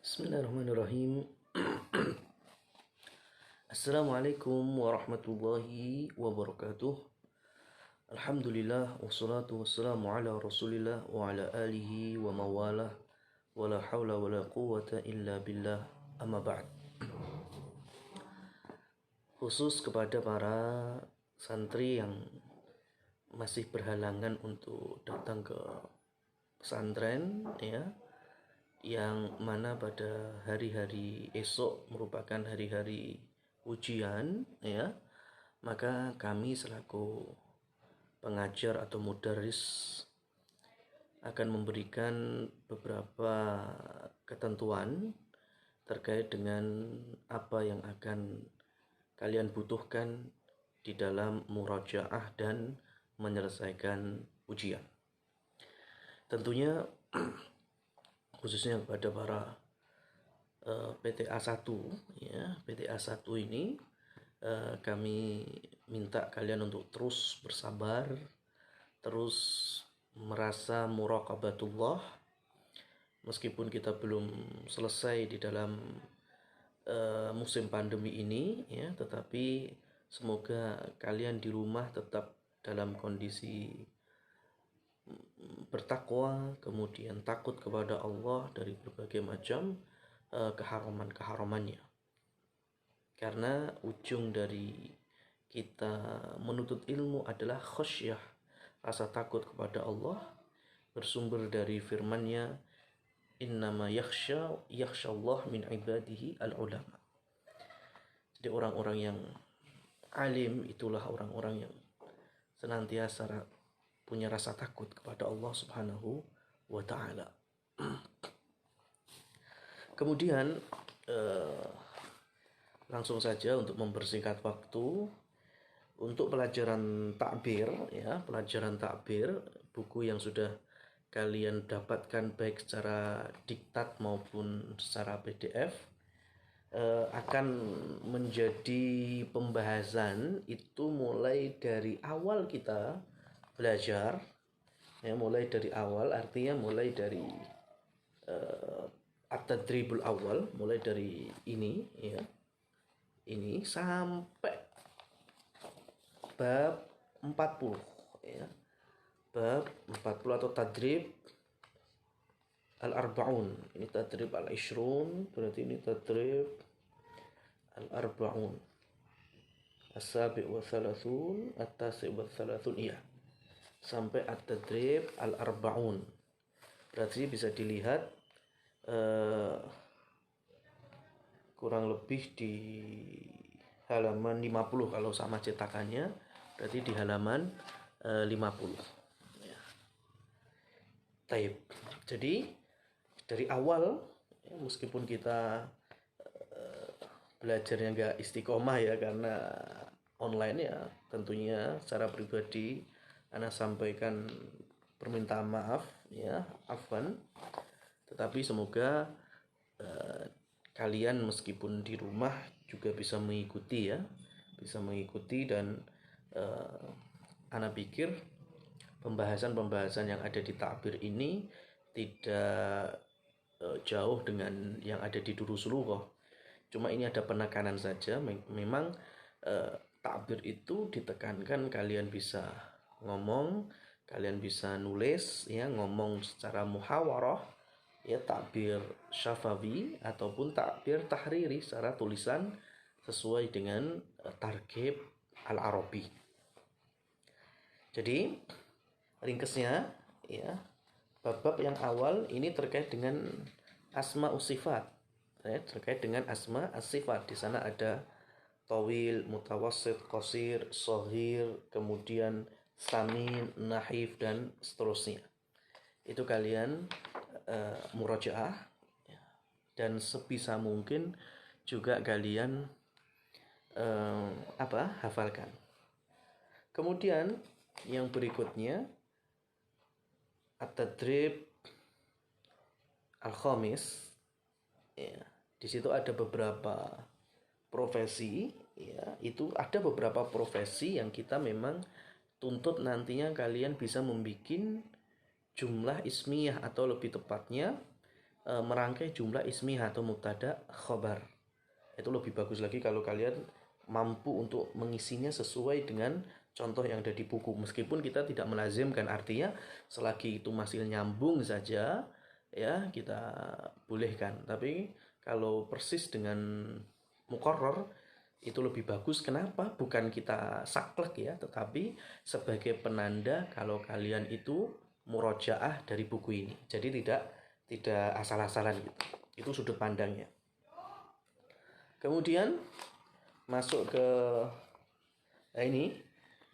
Bismillahirrahmanirrahim. Assalamualaikum warahmatullahi wabarakatuh. Alhamdulillah wassalatu wassalamu ala Rasulillah wa ala alihi wa mawalah wa la haula wa la quwwata illa billah, amma ba'd. Khusus kepada para santri yang masih berhalangan untuk datang ke pesantren, ya, yang mana pada hari-hari esok merupakan hari-hari ujian, ya, maka kami selaku pengajar atau mudaris akan memberikan beberapa ketentuan terkait dengan apa yang akan kalian butuhkan di dalam murajaah dan menyelesaikan ujian. Tentunya khususnya kepada para PTA 1, ya, PTA 1 ini kami minta kalian untuk terus bersabar, terus merasa muraqabatullah meskipun kita belum selesai di dalam musim pandemi ini, ya, tetapi semoga kalian di rumah tetap dalam kondisi bertakwa, kemudian takut kepada Allah dari berbagai macam keharaman-keharamannya. Karena ujung dari kita menuntut ilmu adalah khasyah, rasa takut kepada Allah, bersumber dari firman-Nya, innama yakhshallah min ibadihi al-ulama. Jadi orang-orang yang alim itulah orang-orang yang senantiasa punya rasa takut kepada Allah Subhanahu wa ta'ala. Kemudian langsung saja untuk mempersingkat waktu, untuk pelajaran takbir, ya, pelajaran takbir, buku yang sudah kalian dapatkan baik secara diktat maupun secara PDF, akan menjadi pembahasan itu mulai dari awal kita belajar, ya, mulai dari awal, artinya mulai dari at-tadribul awal, mulai dari ini, ya, ini sampai bab 40, ya, bab 40 atau tadrib al-arba'un. Ini tadrib al-ishrun, berarti ini tadrib al-arba'un, as-sabi' wa thalathun, at-tasi' wa thalathun, iya, sampai at-tadrib al-arba'un. Berarti bisa dilihat kurang lebih di halaman 50 kalau sama cetakannya, berarti di halaman 50, ya. Taib. Jadi dari awal, ya, meskipun kita belajarnya nggak istiqomah, ya, karena online, ya, tentunya secara pribadi Ana sampaikan permintaan maaf, ya, afwan. Tetapi semoga kalian meskipun di rumah juga bisa mengikuti, ya, bisa mengikuti, dan Ana pikir pembahasan-pembahasan yang ada di takbir ini tidak jauh dengan yang ada di Durus Lughah. Cuma ini ada penekanan saja. Memang takbir itu ditekankan kalian bisa ngomong, kalian bisa nulis, ya, ngomong secara muhawarah, ya, takbir syafawi ataupun takbir tahriri secara tulisan sesuai dengan targhib al-Arabi. Jadi ringkesnya, ya, bab-bab yang awal ini terkait dengan asma usifat, ya, terkait dengan asma as-sifat. Di sana ada tawil, mutawassit, qasir, shahir, kemudian samin, nahif, dan seterusnya. Itu kalian murajaah, ya, dan sebisa mungkin juga kalian hafalkan. Kemudian yang berikutnya at-tadrib al-khamis, ya, di situ ada beberapa profesi, ya, itu ada beberapa profesi yang kita memang tuntut nantinya kalian bisa membuat jumlah ismiyah, atau lebih tepatnya merangkai jumlah ismiyah atau mubtada khobar. Itu lebih bagus lagi kalau kalian mampu untuk mengisinya sesuai dengan contoh yang ada di buku. Meskipun kita tidak melazimkan, artinya selagi itu masih nyambung saja ya kita bolehkan. Tapi kalau persis dengan muqarrar itu lebih bagus. Kenapa? Bukan kita saklek ya, tetapi sebagai penanda kalau kalian itu murojaah dari buku ini. Jadi tidak asal-asalan gitu. Itu sudut pandangnya. Kemudian masuk ke ini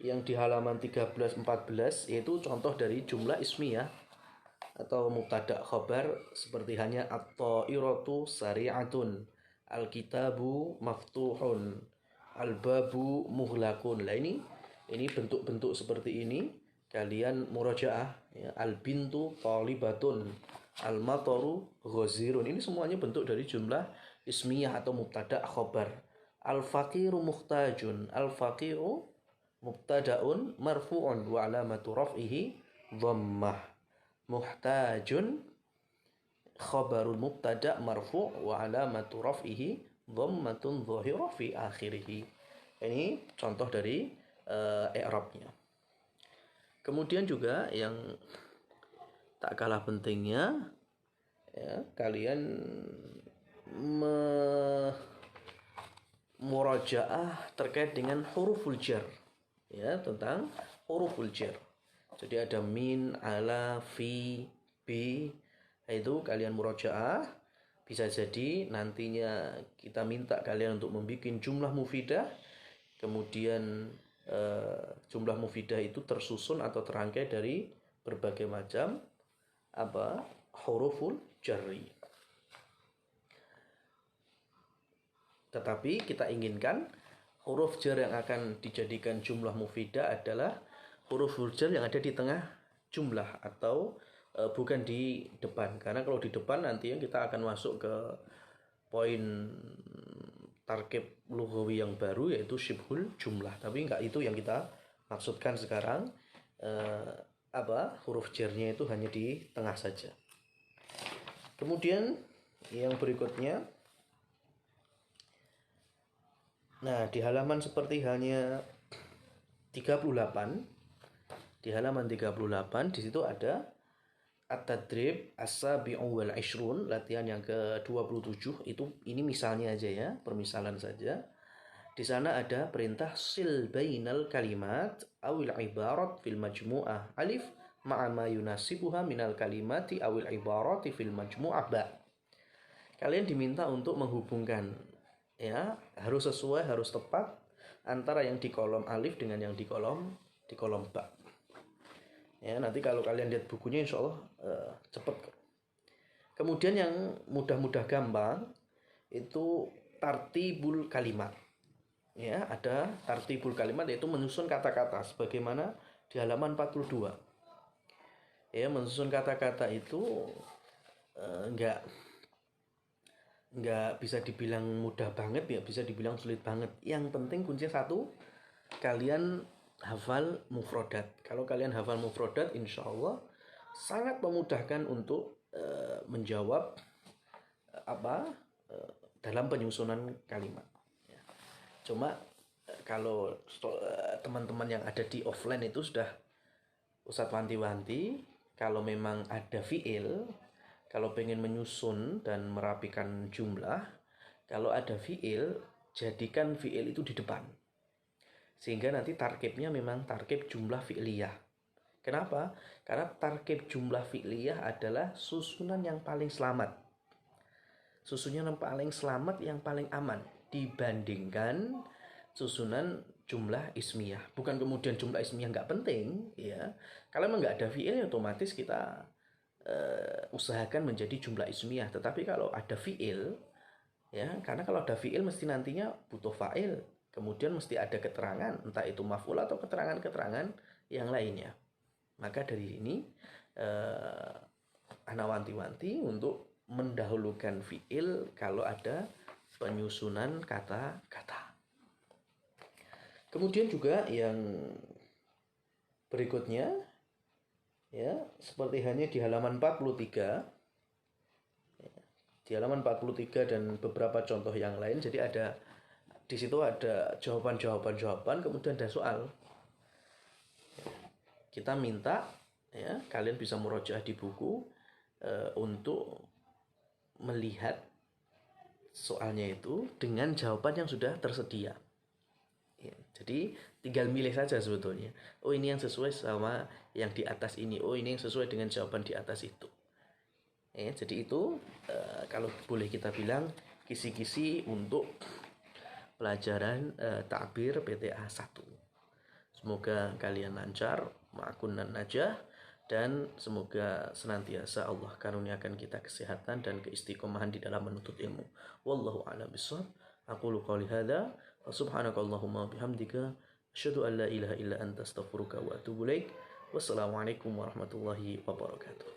yang di halaman 13-14, yaitu contoh dari jumlah ismiyah atau mubtada khabar seperti hanya at-ta'iratu sari'atun, al-kitabu maftuhun, al-babu mughlaqun. Lah ini bentuk-bentuk seperti ini kalian murojaah ya. Al-bintu talibatun, al-mataru ghazirun. Ini semuanya bentuk dari jumlah ismiyah atau mubtada khabar. Al-faqiru muhtajun, al-faqiru mubtadaun marfu'un wa alamatu raf'ihi dhammah. Muhtajun khabarul mubtada marfu' wa alamatu raf'ihi dhammatun dhahirah fi akhirih. Ini contoh dari i'rabnya. Kemudian juga yang tak kalah pentingnya ya, kalian murajaah terkait dengan huruful jar ya, tentang huruful jar. Jadi ada min, ala, fi, bi, itu kalian murajaah. Bisa jadi nantinya kita minta kalian untuk membuat jumlah mufidah. Kemudian jumlah mufidah itu tersusun atau terangkai dari berbagai macam huruful jarri. Tetapi kita inginkan huruf jar yang akan dijadikan jumlah mufidah adalah huruf jar yang ada di tengah jumlah atau bukan di depan. Karena kalau di depan nanti kita akan masuk ke poin tarkib lughawi yang baru, yaitu syibhul jumlah. Tapi enggak itu yang kita maksudkan sekarang. Huruf jarnya itu hanya di tengah saja. Kemudian yang berikutnya, nah di halaman seperti halnya 38, di halaman 38 di situ ada at-tadrib as-sabi'u wal 'ishrun, latihan yang ke-27. Ini misalnya aja ya, permisalan saja. Di sana ada perintah sil bainal kalimat awil ibarat fil majmu'ah alif ma'a ma yunasibuha minal kalimati awil ibarati fil majmu'ah ba. Kalian diminta untuk menghubungkan ya, harus sesuai, harus tepat antara yang di kolom alif dengan yang di kolom ba. Ya, nanti kalau kalian lihat bukunya insya Allah cepet. Kemudian yang mudah-mudah gampang itu tartibul kalimat. Ya, ada tartibul kalimat, yaitu menyusun kata-kata sebagaimana di halaman 42. Ya, menyusun kata-kata itu enggak bisa dibilang mudah banget, ya bisa dibilang sulit banget. Yang penting kuncinya satu, kalian hafal mufrodat. Kalau kalian hafal mufrodat, insya Allah sangat memudahkan untuk menjawab dalam penyusunan kalimat. Ya. Cuma kalau teman-teman yang ada di offline itu sudah Ustadz wanti-wanti, kalau memang ada fiil, kalau pengen menyusun dan merapikan jumlah, kalau ada fiil, jadikan fiil itu di depan. Sehingga nanti tarkibnya memang tarkib jumlah fi'liyah. Kenapa? Karena tarkib jumlah fi'liyah adalah susunan yang paling selamat. Susunan yang paling selamat, yang paling aman dibandingkan susunan jumlah ismiyah. Bukan kemudian jumlah ismiyah nggak penting, ya. Kalau memang nggak ada fi'il, otomatis kita usahakan menjadi jumlah ismiyah. Tetapi kalau ada fi'il, ya, karena kalau ada fi'il mesti nantinya butuh fa'il. Kemudian mesti ada keterangan, entah itu maf'ul atau keterangan-keterangan yang lainnya. Maka dari ini ana wanti-wanti untuk mendahulukan fi'il kalau ada penyusunan kata-kata. Kemudian juga yang berikutnya ya, seperti halnya di halaman 43. di halaman 43 dan beberapa contoh yang lain. Jadi di situ ada jawaban, kemudian ada soal. Kita minta ya kalian bisa murojaah di buku untuk melihat soalnya itu dengan jawaban yang sudah tersedia. Ya, jadi tinggal milih saja sebetulnya. Oh ini yang sesuai sama yang di atas ini. Oh ini yang sesuai dengan jawaban di atas itu. Ya, jadi itu kalau boleh kita bilang kisi-kisi untuk pelajaran takbir PTA 1. Semoga kalian lancar, ma'akunan najah, dan semoga senantiasa Allah karuniakan kita kesehatan dan keistiqomahan di dalam menuntut ilmu. Wallahu a'lam bishawab. Aqulu qouli hadza wa subhanakallahumma bihamdika asyhadu an la ilaha illa anta astaghfiruka wa atubu ilaik. Wassalamualaikum warahmatullahi wabarakatuh.